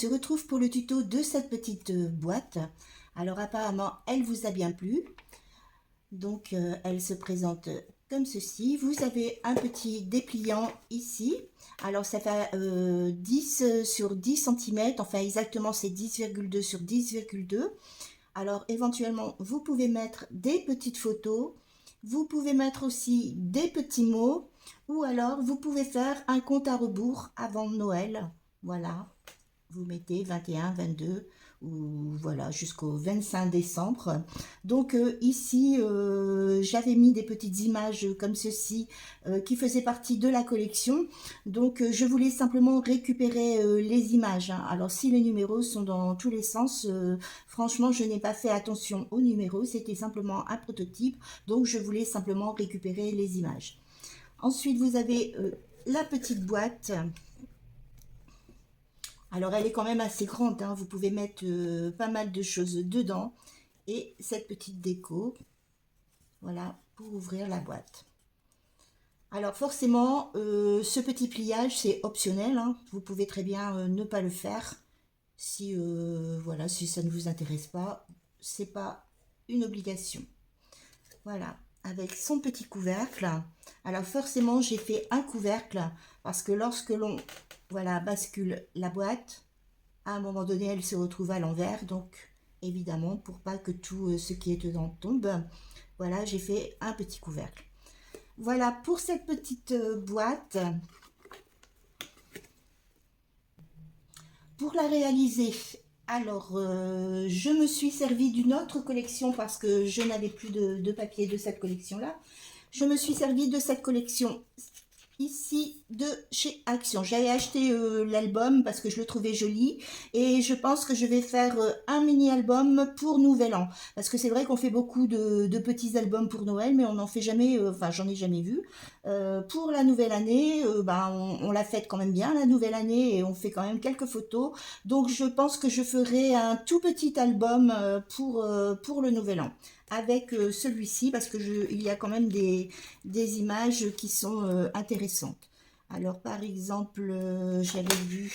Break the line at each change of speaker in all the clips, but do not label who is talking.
se retrouve pour le tuto de cette petite boîte. Alors apparemment, elle vous a bien plu. Donc elle se présente comme ceci. Vous avez un petit dépliant ici. Alors ça fait 10 sur 10 cm. Enfin exactement c'est 10,2 sur 10,2. Alors éventuellement, vous pouvez mettre des petites photos. Vous pouvez mettre aussi des petits mots. Ou alors vous pouvez faire un compte à rebours avant Noël. Voilà. Vous mettez 21, 22 ou voilà jusqu'au 25 décembre. Donc ici, j'avais mis des petites images comme ceci qui faisaient partie de la collection. Donc je voulais simplement récupérer les images, hein. Alors si les numéros sont dans tous les sens, franchement, je n'ai pas fait attention aux numéros. C'était simplement un prototype. Donc je voulais simplement récupérer les images. Ensuite, vous avez la petite boîte. Alors, elle est quand même assez grande, hein. Vous pouvez mettre pas mal de choses dedans. Et cette petite déco, voilà, pour ouvrir la boîte. Alors, forcément, ce petit pliage, c'est optionnel, hein. Vous pouvez très bien ne pas le faire. Si, voilà, si ça ne vous intéresse pas, c'est pas une obligation. Voilà, avec son petit couvercle. Alors, forcément, j'ai fait un couvercle parce que lorsque l'on, voilà, bascule la boîte, à un moment donné, elle se retrouve à l'envers, donc évidemment, pour pas que tout ce qui est dedans tombe, voilà, j'ai fait un petit couvercle. Voilà pour cette petite boîte. Pour la réaliser, alors, je me suis servi d'une autre collection parce que je n'avais plus de papier de cette collection-là. Je me suis servi de cette collection ici de chez Action. J'avais acheté l'album parce que je le trouvais joli et je pense que je vais faire un mini album pour Nouvel An parce que c'est vrai qu'on fait beaucoup de petits albums pour Noël mais on n'en fait jamais, enfin j'en ai jamais vu. Pour la nouvelle année, ben, on la fête quand même bien la nouvelle année et on fait quand même quelques photos, donc je pense que je ferai un tout petit album pour le Nouvel An avec celui-ci parce que il y a quand même des images qui sont intéressantes. Alors par exemple, j'avais vu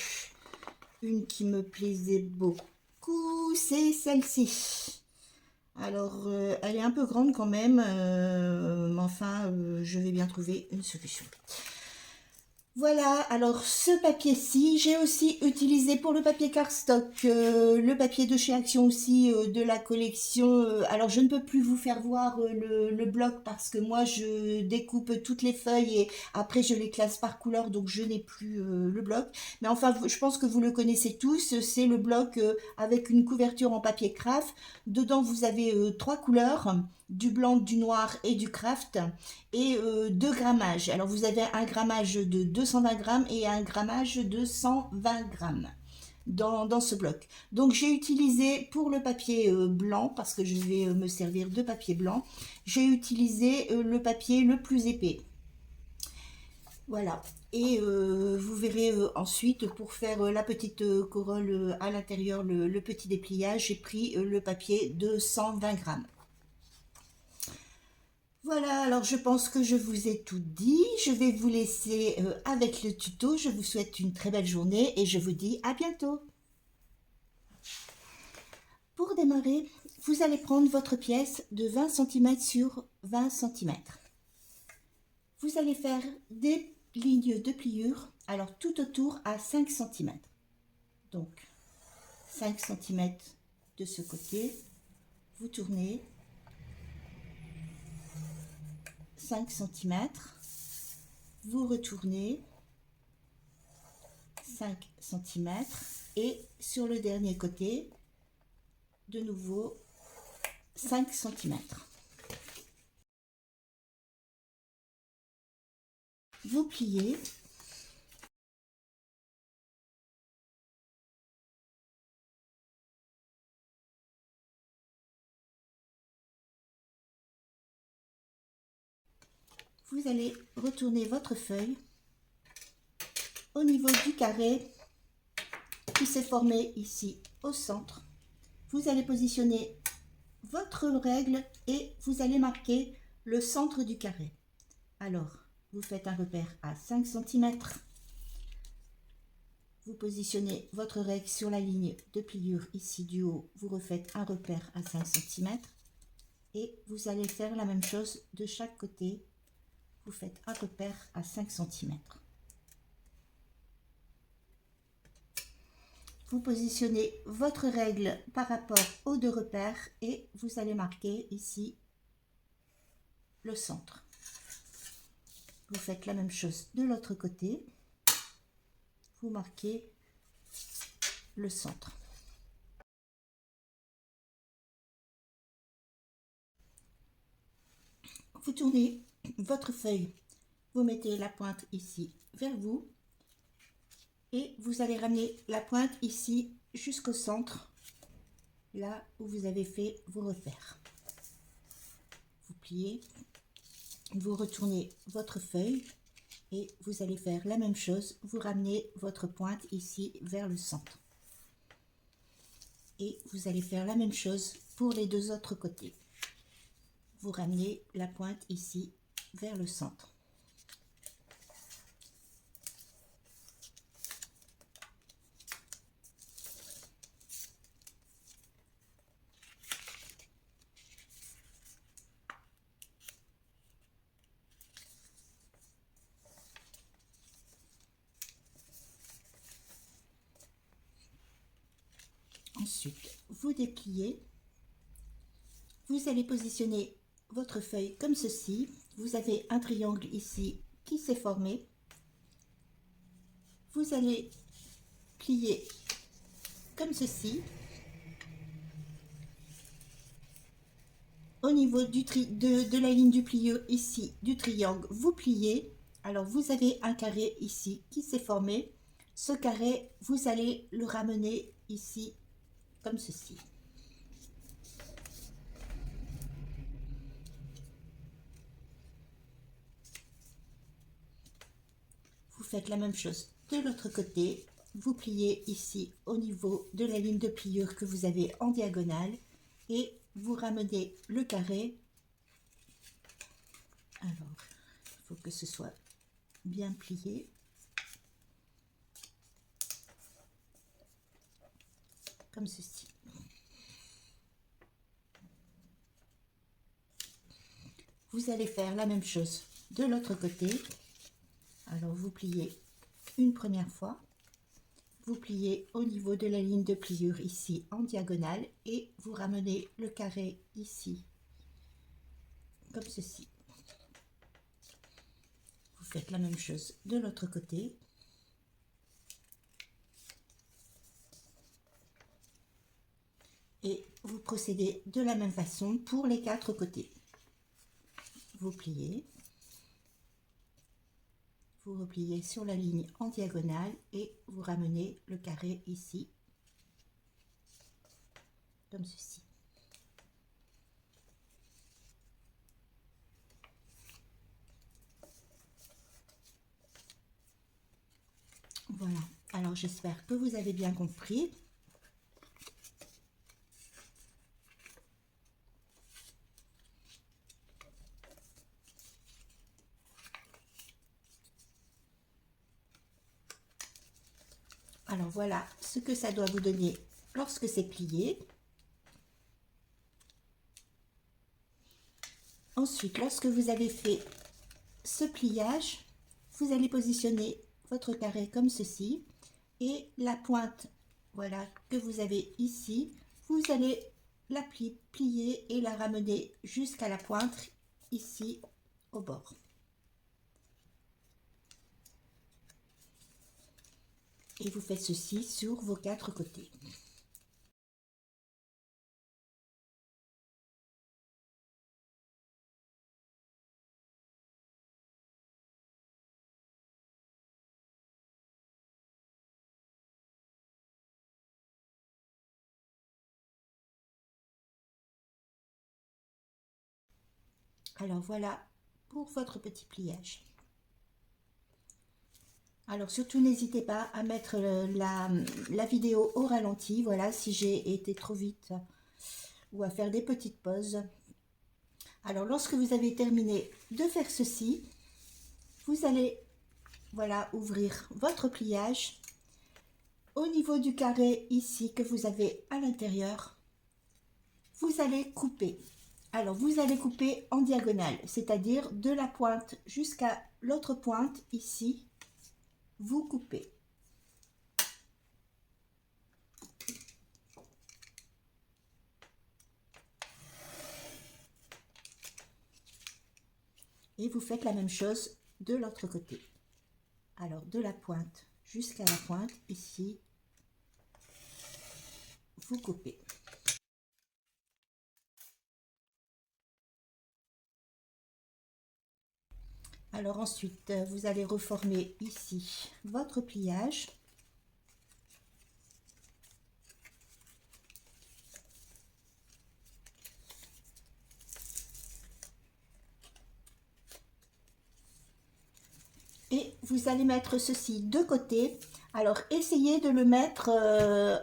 une qui me plaisait beaucoup, c'est celle-ci. Alors elle est un peu grande quand même, mais enfin je vais bien trouver une solution. Voilà, alors ce papier-ci, j'ai aussi utilisé pour le papier cardstock, le papier de chez Action aussi, de la collection. Alors je ne peux plus vous faire voir le bloc parce que moi je découpe toutes les feuilles et après je les classe par couleur, donc je n'ai plus le bloc. Mais enfin, je pense que vous le connaissez tous, c'est le bloc avec une couverture en papier craft. Dedans vous avez 3 couleurs, du blanc, du noir et du craft, et 2 grammages. Alors vous avez un grammage de 220 grammes et un grammage de 120 grammes dans ce bloc. Donc j'ai utilisé pour le papier blanc, parce que je vais me servir de papier blanc, j'ai utilisé le papier le plus épais. Voilà. Et vous verrez ensuite, pour faire la petite corolle à l'intérieur, le petit dépliage, j'ai pris le papier de 120 grammes. Voilà, alors je pense que je vous ai tout dit. Je vais vous laisser avec le tuto. Je vous souhaite une très belle journée et je vous dis à bientôt. Pour démarrer, vous allez prendre votre pièce de 20 cm sur 20 cm. Vous allez faire des lignes de pliure, alors tout autour à 5 cm. Donc 5 cm de ce côté, vous tournez 5 cm, vous retournez 5 cm et sur le dernier côté, de nouveau 5 cm. Vous pliez. Vous allez retourner votre feuille au niveau du carré qui s'est formé ici au centre. Vous allez positionner votre règle et vous allez marquer le centre du carré. Alors, vous faites un repère à 5 cm. vous positionnez votre règle sur la ligne de pliure ici du haut, vous refaites un repère à 5 cm et vous allez faire la même chose de chaque côté, vous faites un repère à 5 cm. Vous positionnez votre règle par rapport aux deux repères et vous allez marquer ici le centre. Vous faites la même chose de l'autre côté, vous marquez le centre. Vous tournez votre feuille, vous mettez la pointe ici vers vous et vous allez ramener la pointe ici jusqu'au centre, là où vous avez fait vos repères. Vous pliez, vous retournez votre feuille et vous allez faire la même chose, vous ramenez votre pointe ici vers le centre. Et vous allez faire la même chose pour les deux autres côtés. Vous ramenez la pointe ici vers le centre. Ensuite, vous dépliez. Vous allez positionner votre feuille comme ceci. Vous avez un triangle ici qui s'est formé. Vous allez plier comme ceci. Au niveau de la ligne du plieur ici, du triangle, vous pliez. Alors, vous avez un carré ici qui s'est formé. Ce carré, vous allez le ramener ici comme ceci. Vous faites la même chose de l'autre côté. Vous pliez ici au niveau de la ligne de pliure que vous avez en diagonale et vous ramenez le carré. Alors, il faut que ce soit bien plié. Comme ceci. Vous allez faire la même chose de l'autre côté. Alors, vous pliez une première fois. Vous pliez au niveau de la ligne de pliure ici en diagonale et vous ramenez le carré ici, comme ceci. Vous faites la même chose de l'autre côté. Et vous procédez de la même façon pour les quatre côtés. Vous pliez. Vous repliez sur la ligne en diagonale et vous ramenez le carré ici, comme ceci. Voilà, alors j'espère que vous avez bien compris. Alors voilà ce que ça doit vous donner lorsque c'est plié. Ensuite, lorsque vous avez fait ce pliage, vous allez positionner votre carré comme ceci et la pointe, voilà, que vous avez ici, vous allez la plier et la ramener jusqu'à la pointe ici au bord. Et vous faites ceci sur vos quatre côtés. Alors voilà pour votre petit pliage. Alors surtout n'hésitez pas à mettre la vidéo au ralenti, voilà, si j'ai été trop vite ou à faire des petites pauses. Alors lorsque vous avez terminé de faire ceci, vous allez, voilà, ouvrir votre pliage au niveau du carré ici que vous avez à l'intérieur, vous allez couper. Alors, vous allez couper en diagonale, c'est-à-dire de la pointe jusqu'à l'autre pointe ici, vous coupez. Et vous faites la même chose de l'autre côté. Alors, de la pointe jusqu'à la pointe, ici, vous coupez. Alors ensuite, vous allez reformer ici votre pliage. Et vous allez mettre ceci de côté. Alors essayez de le mettre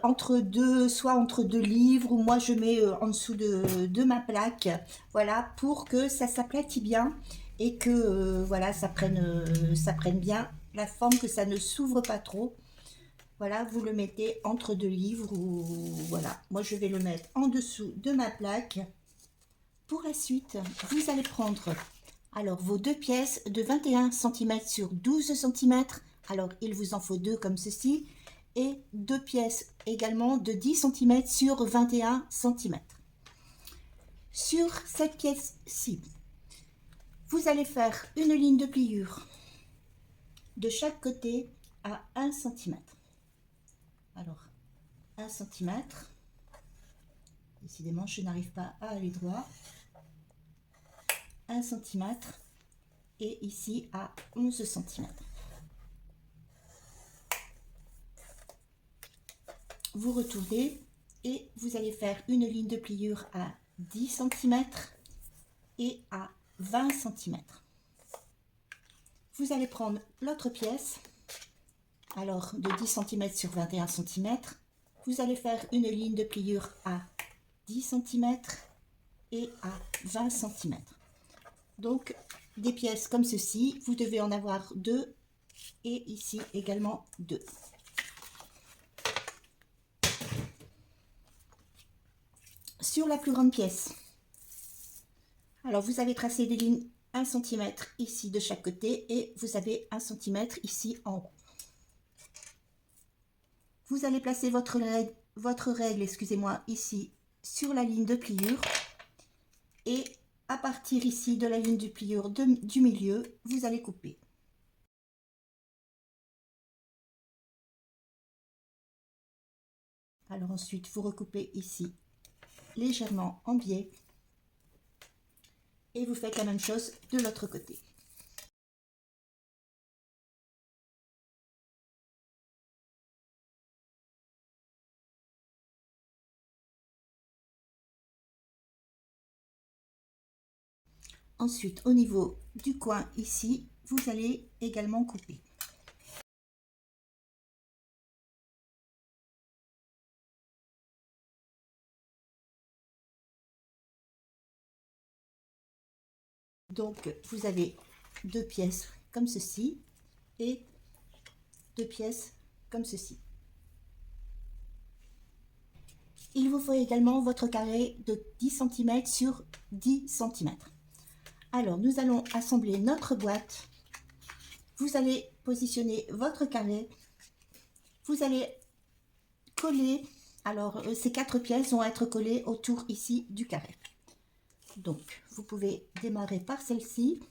entre deux, soit entre deux livres, ou moi je mets en dessous de ma plaque, voilà, pour que ça s'aplatit bien et que voilà, ça prenne bien la forme, que ça ne s'ouvre pas trop. Voilà, vous le mettez entre deux livres, ou voilà, moi je vais le mettre en dessous de ma plaque. Pour la suite, vous allez prendre alors vos deux pièces de 21 cm sur 12 cm. Alors il vous en faut deux comme ceci, et deux pièces également de 10 cm sur 21 cm. Sur cette pièce-ci, vous allez faire une ligne de pliure de chaque côté à 1 cm. Alors 1 cm. Décidément, je n'arrive pas à aller droit. 1 cm et ici à 11 cm. Vous retournez et vous allez faire une ligne de pliure à 10 cm et à 20 cm. Vous allez prendre l'autre pièce, alors de 10 cm sur 21 cm. Vous allez faire une ligne de pliure à 10 cm et à 20 cm. Donc des pièces comme ceci, vous devez en avoir deux, et ici également deux. Sur la plus grande pièce, alors vous avez tracé des lignes 1 cm ici de chaque côté, et vous avez 1 cm ici en haut. Vous allez placer votre règle, excusez-moi, ici sur la ligne de pliure, et à partir ici de la ligne de pliure du milieu, vous allez couper. Alors ensuite, vous recoupez ici légèrement en biais, et vous faites la même chose de l'autre côté. Ensuite, au niveau du coin ici, vous allez également couper. Donc, vous avez deux pièces comme ceci et deux pièces comme ceci. Il vous faut également votre carré de 10 cm sur 10 cm. Alors, nous allons assembler notre boîte. Vous allez positionner votre carré. Vous allez coller. Alors, ces quatre pièces vont être collées autour ici du carré. Donc, vous pouvez démarrer par celle-ci.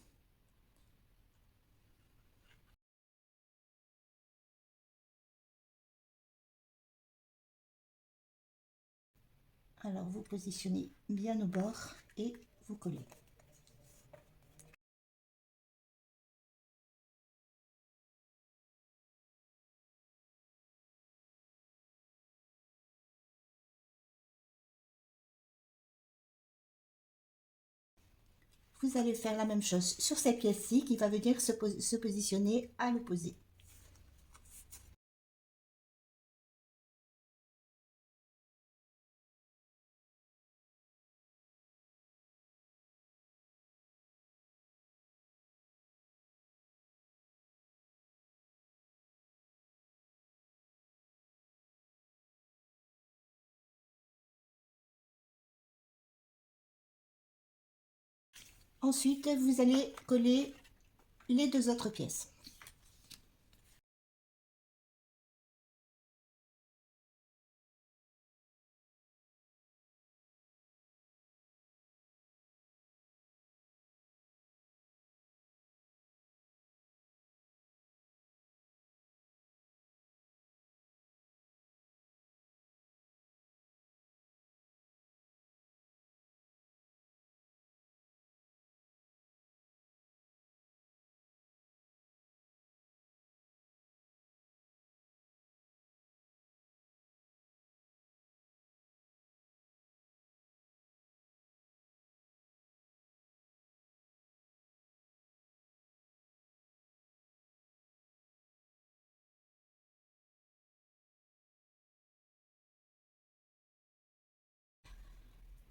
Alors, vous positionnez bien au bord et vous collez. Vous allez faire la même chose sur cette pièce-ci qui va venir se positionner à l'opposé. Ensuite, vous allez coller les deux autres pièces.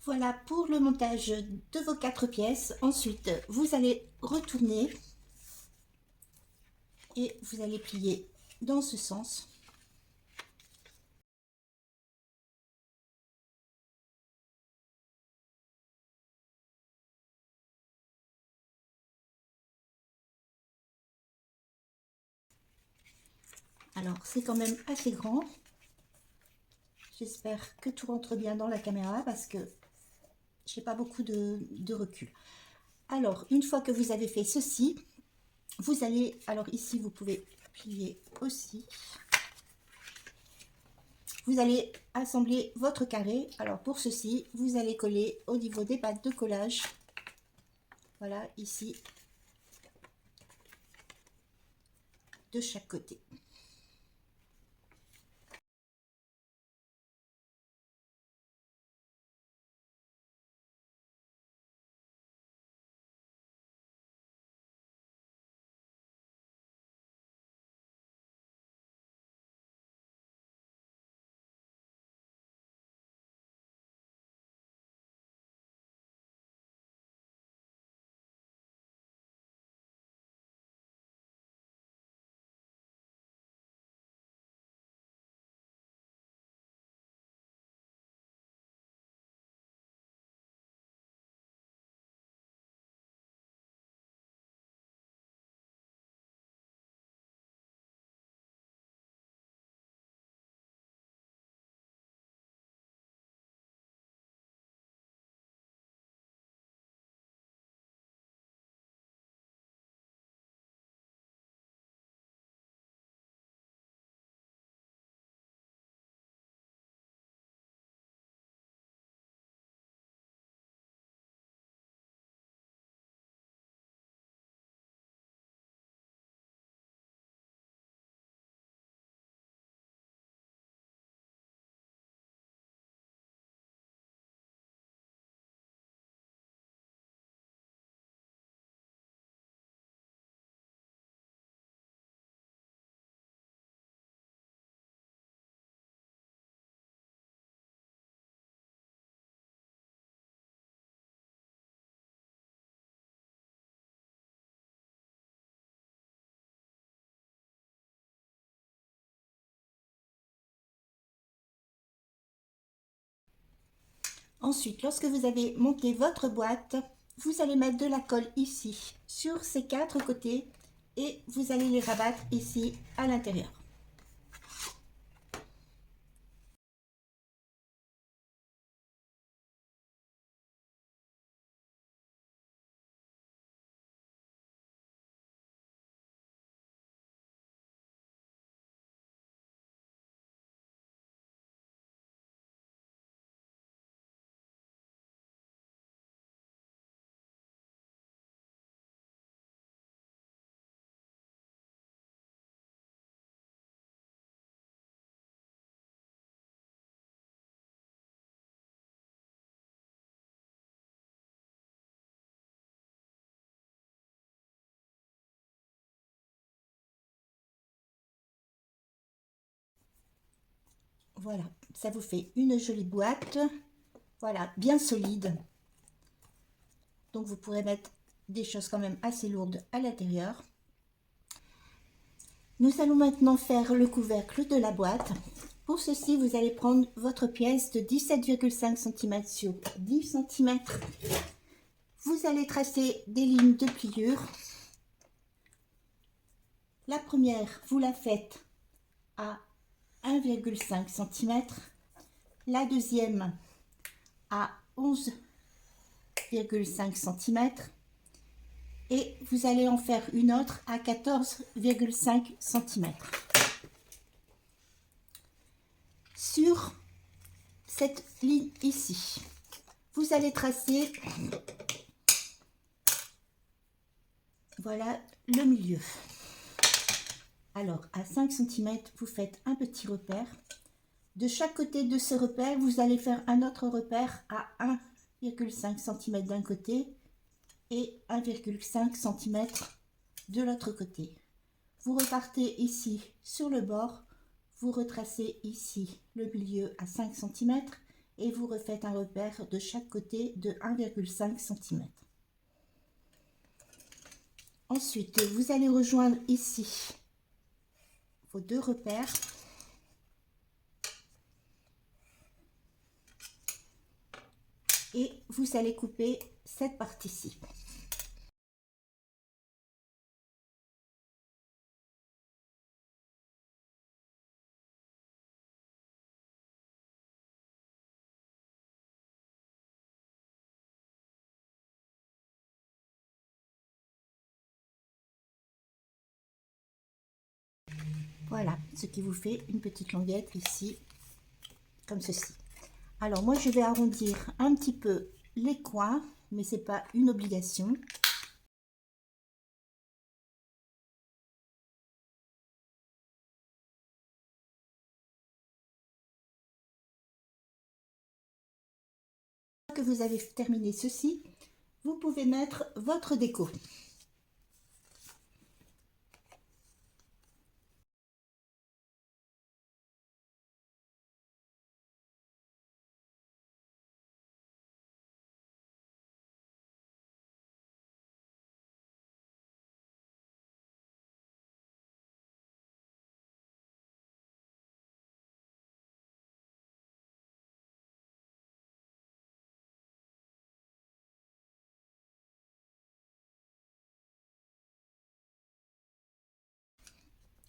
Voilà pour le montage de vos 4 pièces. Ensuite, vous allez retourner et vous allez plier dans ce sens. Alors, c'est quand même assez grand. J'espère que tout rentre bien dans la caméra parce que je n'ai pas beaucoup de recul. Alors, une fois que vous avez fait ceci, vous allez, alors ici, vous pouvez plier aussi. Vous allez assembler votre carré. Alors, pour ceci, vous allez coller au niveau des pattes de collage. Voilà, ici, de chaque côté. Ensuite, lorsque vous avez monté votre boîte, vous allez mettre de la colle ici, sur ces 4 côtés, et vous allez les rabattre ici à l'intérieur. Voilà, ça vous fait une jolie boîte, voilà, bien solide. Donc vous pourrez mettre des choses quand même assez lourdes à l'intérieur. Nous allons maintenant faire le couvercle de la boîte. Pour ceci, vous allez prendre votre pièce de 17,5 cm sur 10 cm. Vous allez tracer des lignes de pliure. La première, vous la faites à 1,5 cm. La deuxième à 11,5 cm. Et vous allez en faire une autre à 14,5 cm. Sur cette ligne ici, vous allez tracer, voilà, le milieu. Alors, à 5 cm, vous faites un petit repère. De chaque côté de ce repère, vous allez faire un autre repère à 1,5 cm d'un côté et 1,5 cm de l'autre côté. Vous repartez ici sur le bord, vous retracez ici le milieu à 5 cm et vous refaites un repère de chaque côté de 1,5 cm. Ensuite, vous allez rejoindre ici vos deux repères. Et vous allez couper cette partie-ci. Voilà, ce qui vous fait une petite languette ici, comme ceci. Alors moi je vais arrondir un petit peu les coins, mais c'est pas une obligation. Une fois que vous avez terminé ceci, vous pouvez mettre votre déco.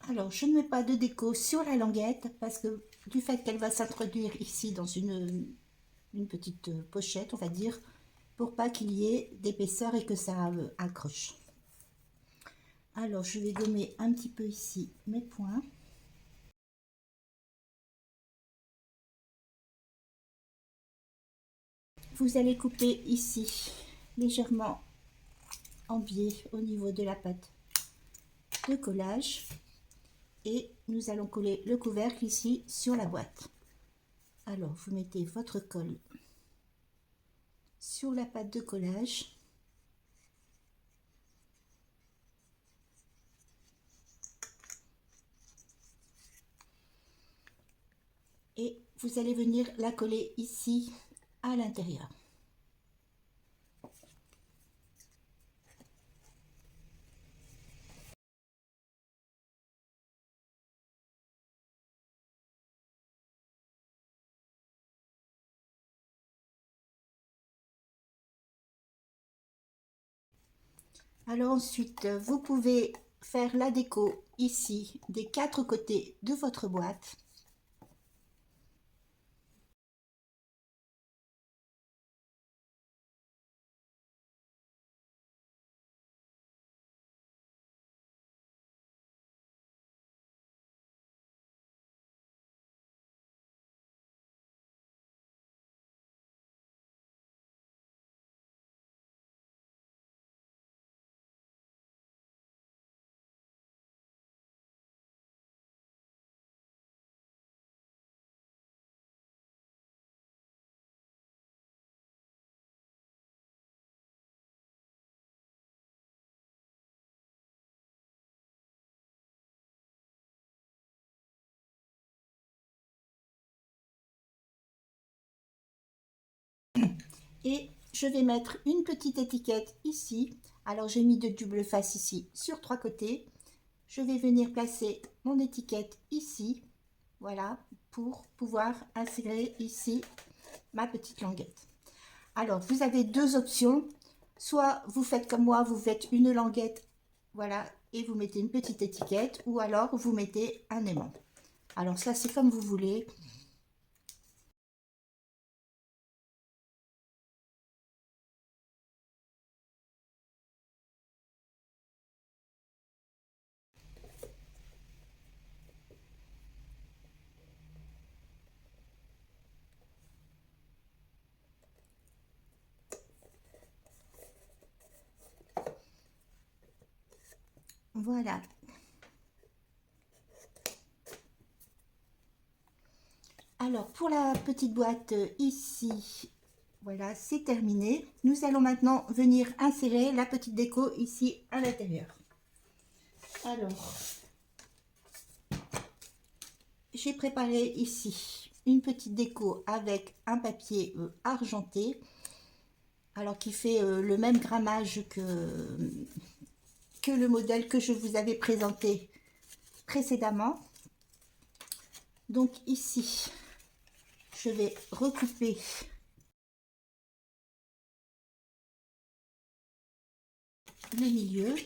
Alors, je ne mets pas de déco sur la languette parce que du fait qu'elle va s'introduire ici dans une petite pochette, on va dire, pour pas qu'il y ait d'épaisseur et que ça accroche. Alors, je vais gommer un petit peu ici mes points. Vous allez couper ici légèrement en biais au niveau de la pâte de collage. Et nous allons coller le couvercle ici sur la boîte. Alors, vous mettez votre colle sur la pâte de collage. Et vous allez venir la coller ici à l'intérieur. Alors ensuite, vous pouvez faire la déco ici des quatre côtés de votre boîte. Et je vais mettre une petite étiquette ici. Alors j'ai mis de double face ici sur trois côtés. Je vais venir placer mon étiquette ici, voilà, pour pouvoir insérer ici ma petite languette. Alors vous avez deux options, Soit vous faites comme moi, vous faites une languette, voilà, et vous mettez une petite étiquette, ou alors vous mettez un aimant. Alors ça, c'est comme vous voulez. Voilà. Alors, pour la petite boîte ici, voilà, c'est terminé. Nous allons maintenant venir insérer la petite déco ici à l'intérieur. Alors, j'ai préparé ici une petite déco avec un papier argenté, alors qui fait le même grammage que le modèle que je vous avais présenté précédemment. Donc ici, je vais recouper le milieu.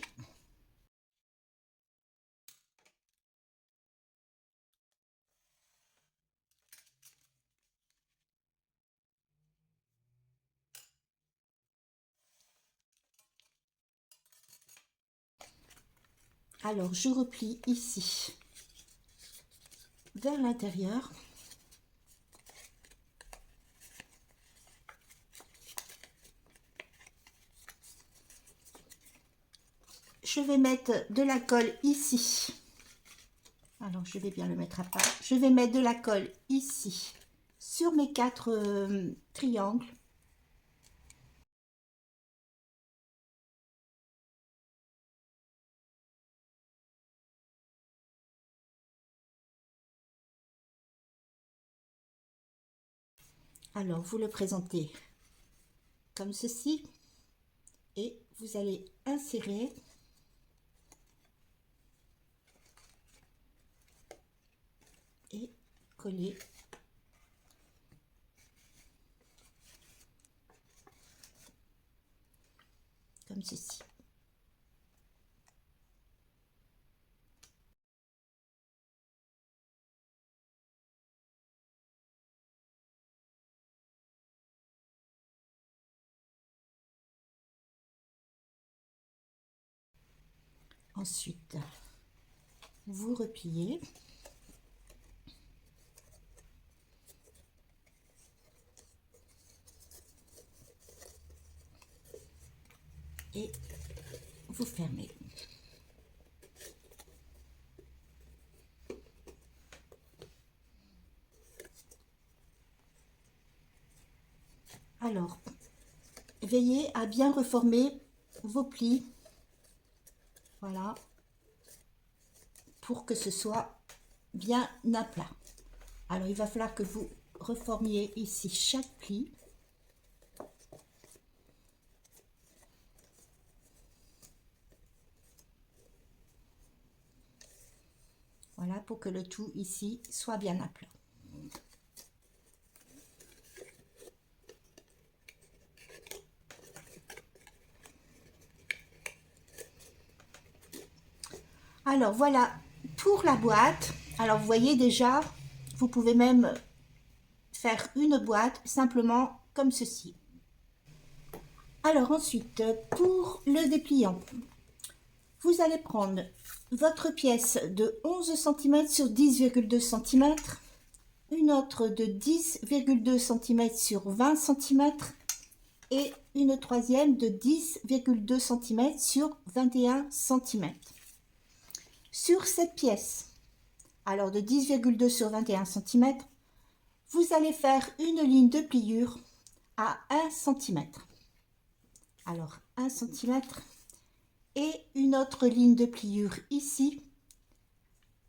Alors, je replie ici vers l'intérieur. Je vais mettre de la colle ici. Alors, je vais bien le mettre à part. Je vais mettre de la colle ici sur mes 4 triangles. Alors, vous le présentez comme ceci et vous allez insérer et coller comme ceci. Ensuite, vous repliez. Et vous fermez. Alors, veillez à bien reformer vos plis. Voilà. Pour que ce soit bien à plat. Alors, il va falloir que vous reformiez ici chaque pli. Voilà, pour que le tout ici soit bien à plat. Alors, voilà pour la boîte. Alors, vous voyez déjà, vous pouvez même faire une boîte simplement comme ceci. Alors ensuite, pour le dépliant, vous allez prendre votre pièce de 11 cm sur 10,2 cm, une autre de 10,2 cm sur 20 cm et une troisième de 10,2 cm sur 21 cm. Sur cette pièce, alors de 10,2 sur 21 cm, vous allez faire une ligne de pliure à 1 cm. Alors 1 cm et une autre ligne de pliure ici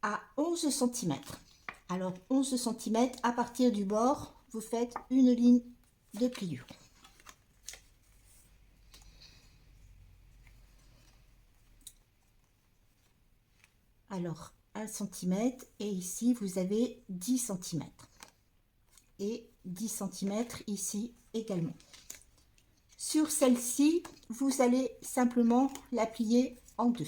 à 11 cm. Alors 11 cm, à partir du bord, vous faites une ligne de pliure. Alors 1 cm et ici vous avez 10 cm et 10 cm ici également. Sur celle-ci, vous allez simplement la plier en deux.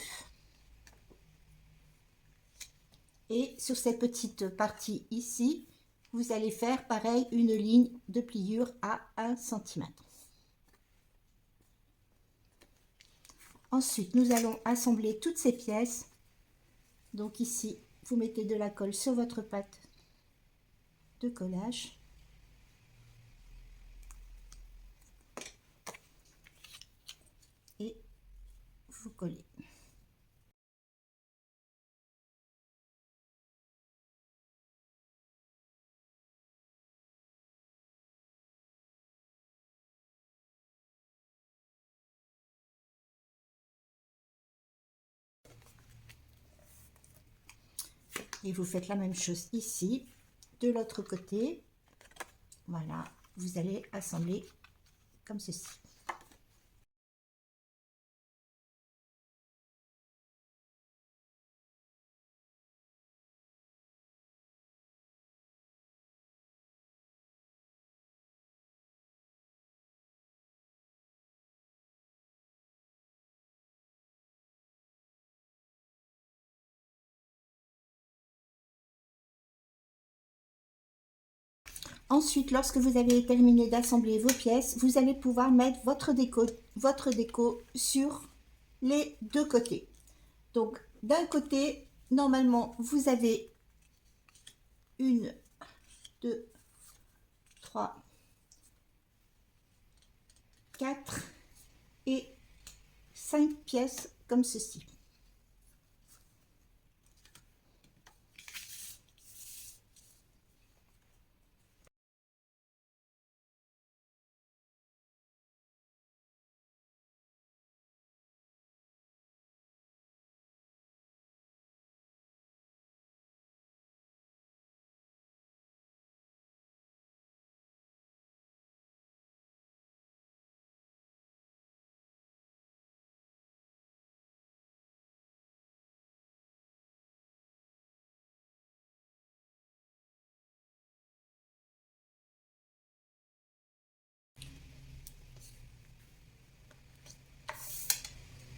Et sur cette petite partie ici, vous allez faire pareil, une ligne de pliure à 1 cm. Ensuite, nous allons assembler toutes ces pièces. Donc ici, vous mettez de la colle sur votre pâte de collage. Et vous collez. Et vous faites la même chose ici, de l'autre côté. Voilà, vous allez assembler comme ceci. Ensuite, lorsque vous avez terminé d'assembler vos pièces, vous allez pouvoir mettre votre déco sur les deux côtés. Donc, d'un côté, normalement, vous avez 1, 2, 3, 4 et 5 pièces comme ceci.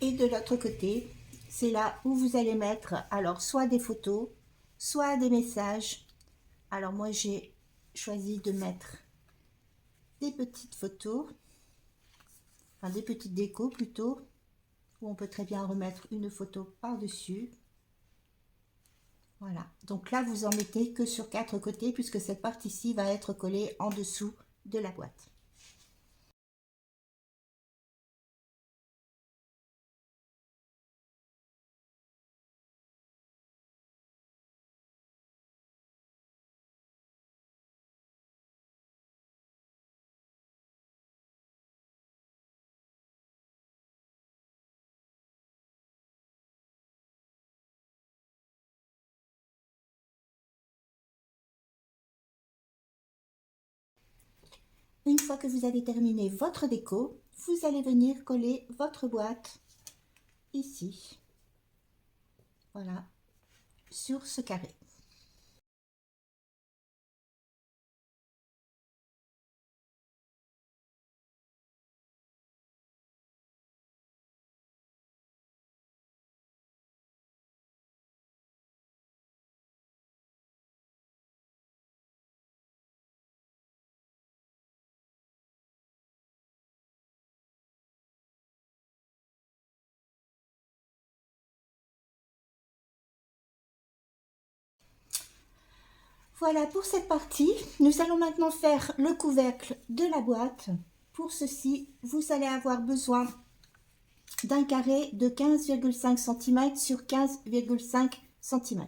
Et de l'autre côté, c'est là où vous allez mettre alors soit des photos, soit des messages. Alors moi j'ai choisi de mettre des petites photos, enfin des petites décos plutôt, où on peut très bien remettre une photo par-dessus. Voilà, donc là vous en mettez que sur 4 côtés puisque cette partie-ci va être collée en dessous de la boîte. Une fois que vous avez terminé votre déco, vous allez venir coller votre boîte ici, voilà, sur ce carré. Voilà pour cette partie. Nous allons maintenant faire le couvercle de la boîte. Pour ceci, vous allez avoir besoin d'un carré de 15,5 cm sur 15,5 cm.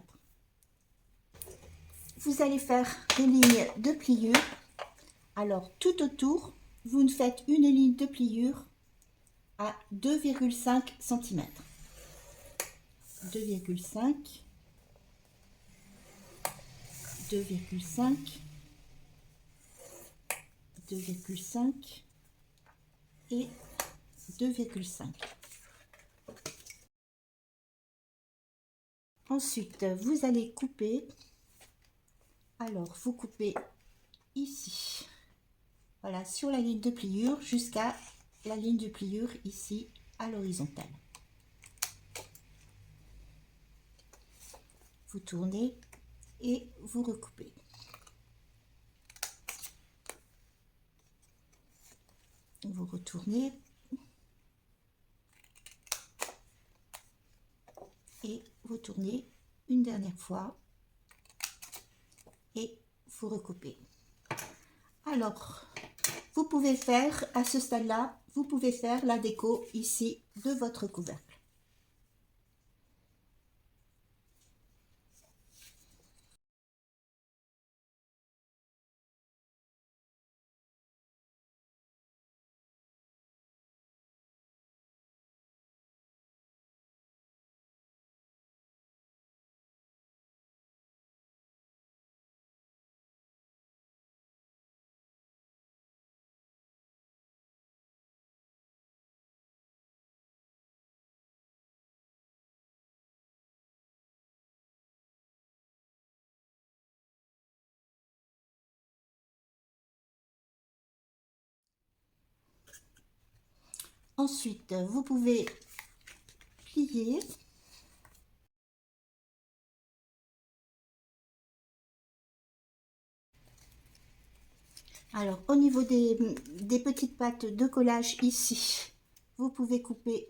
Vous allez faire des lignes de pliure. Alors, tout autour, vous faites une ligne de pliure à 2,5 cm. 2,5, 2,5, 2,5 et 2,5. Ensuite, vous allez couper. Alors, vous coupez ici, voilà, sur la ligne de pliure jusqu'à la ligne de pliure ici à l'horizontale. Vous tournez et vous recoupez. Vous retournez et vous tournez une dernière fois et vous recoupez. Alors, vous pouvez faire à ce stade-là, vous pouvez faire la déco ici de votre couvercle. Ensuite, vous pouvez plier. Alors, au niveau des petites pattes de collage ici, vous pouvez couper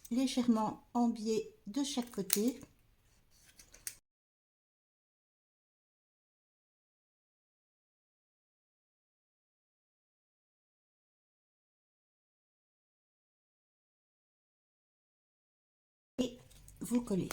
légèrement en biais de chaque côté. Et vous collez.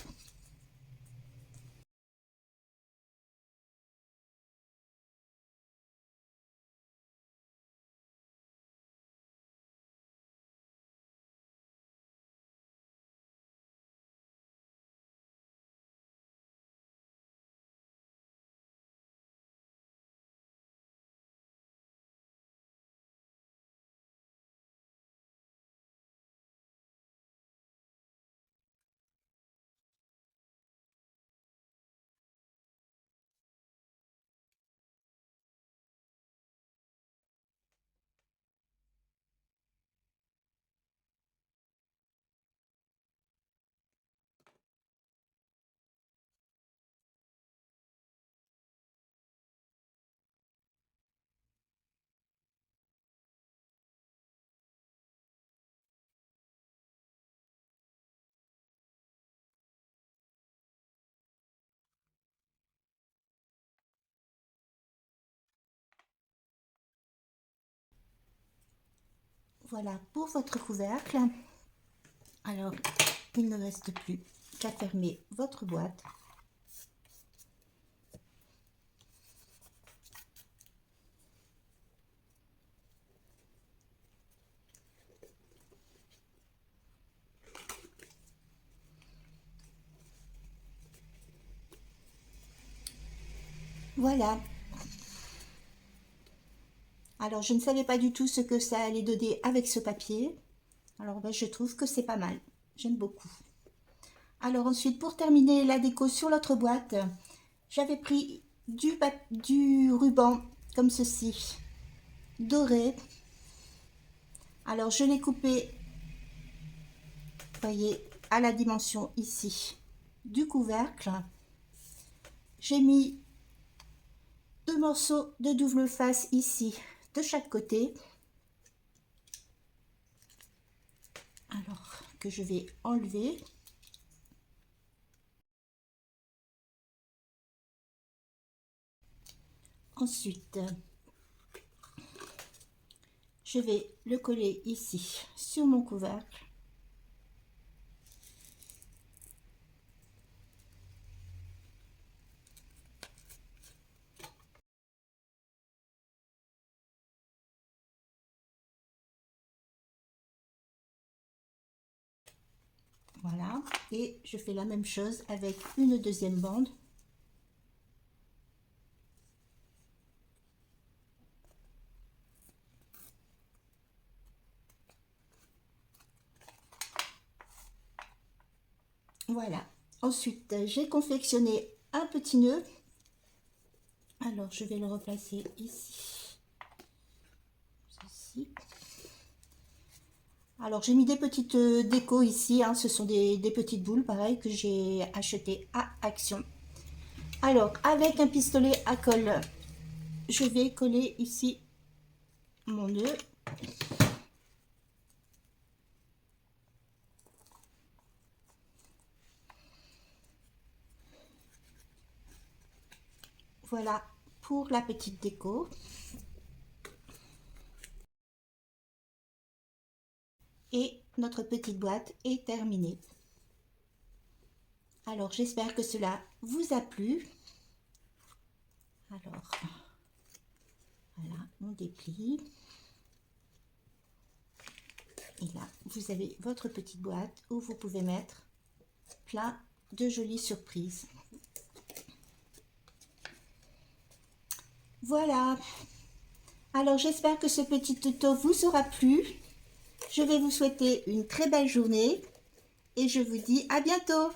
Voilà pour votre couvercle. Alors, il ne reste plus qu'à fermer votre boîte. Voilà. Alors, je ne savais pas du tout ce que ça allait donner avec ce papier. Alors, ben, je trouve que c'est pas mal. J'aime beaucoup. Alors ensuite, pour terminer la déco sur l'autre boîte, j'avais pris du ruban comme ceci, doré. Alors, je l'ai coupé, vous voyez, à la dimension ici du couvercle. J'ai mis 2 morceaux de double face ici, de chaque côté. Alors, que je vais enlever. Ensuite, je vais le coller ici sur mon couvercle. Voilà, et je fais la même chose avec une deuxième bande. Voilà. Ensuite, j'ai confectionné un petit nœud. Alors, je vais le replacer ici. Ceci. Alors j'ai mis des petites décos ici, hein. Ce sont des petites boules pareil que j'ai achetées à Action. Alors avec un pistolet à colle, je vais coller ici mon nœud. Voilà pour la petite déco. Et notre petite boîte est terminée. Alors j'espère que cela vous a plu. Alors voilà, on déplie. Et là, vous avez votre petite boîte où vous pouvez mettre plein de jolies surprises. Voilà. Alors j'espère que ce petit tuto vous aura plu. Je vais vous souhaiter une très belle journée et je vous dis à bientôt.